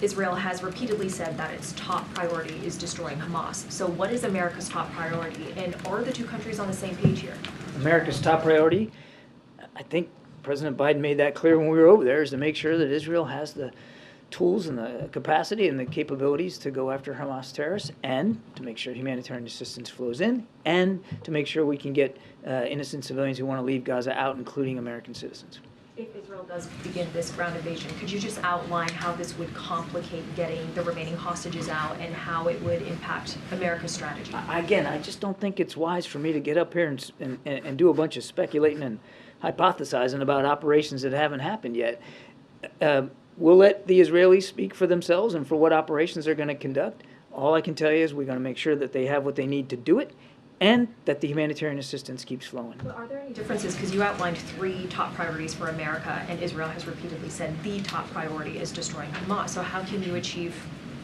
Israel has repeatedly said that its top priority is destroying Hamas. So what is America's top priority, and are the two countries on the same page here? America's top priority, I think President Biden made that clear when we were over there, is to make sure that Israel has the tools and the capacity and the capabilities to go after Hamas terrorists, and to make sure humanitarian assistance flows in, and to make sure we can get innocent civilians who want to leave Gaza out, including American citizens. If Israel does begin this ground invasion, could you just outline how this would complicate getting the remaining hostages out and how it would impact America's strategy? Again, I just don't think it's wise for me to get up here and do a bunch of speculating and hypothesizing about operations that haven't happened yet. We'll let the Israelis speak for themselves and for what operations they're going to conduct. All I can tell you is we're going to make sure that they have what they need to do it, and that the humanitarian assistance keeps flowing. But are there any differences? Because you outlined 3 top priorities for America, and Israel has repeatedly said the top priority is destroying Hamas. So how can you achieve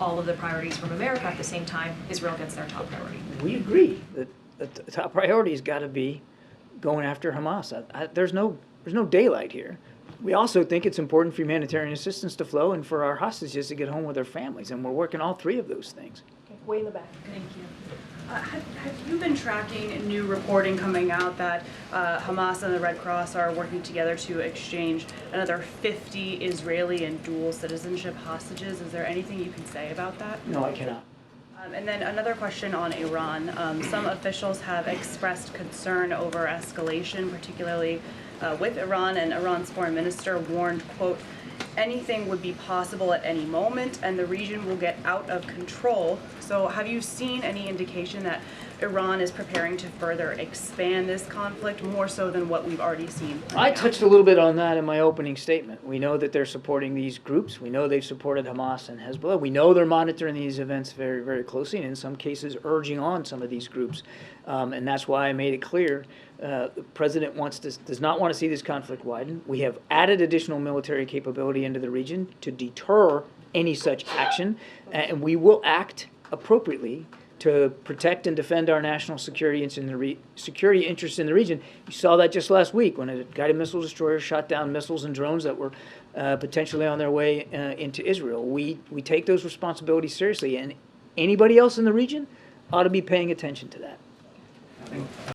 all of the priorities from America at the same time Israel gets their top priority? We agree that the top priority has got to be going after Hamas. There's no daylight here. We also think it's important for humanitarian assistance to flow and for our hostages to get home with their families, and we're working all 3 of those things. Okay, way in the back. Thank you. Have you been tracking new reporting coming out that Hamas and the Red Cross are working together to exchange another 50 Israeli and dual citizenship hostages? Is there anything you can say about that? No, I cannot. And then another question on Iran. Some officials have expressed concern over escalation, particularly with Iran, and Iran's foreign minister warned, quote, anything would be possible at any moment and the region will get out of control. So have you seen any indication that Iran is preparing to further expand this conflict more so than what we've already seen? I touched a little bit on that in my opening statement. We know that they're supporting these groups. We know they've supported Hamas and Hezbollah. We know they're monitoring these events very, very closely, and in some cases urging on some of these groups. And that's why I made it clear the president does not want to see this conflict widen. We have added additional military capability into the region to deter any such action, and we will act appropriately to protect and defend our national security interests in the region. You saw that just last week when a guided missile destroyer shot down missiles and drones that were potentially on their way into Israel. We take those responsibilities seriously, and anybody else in the region ought to be paying attention to that.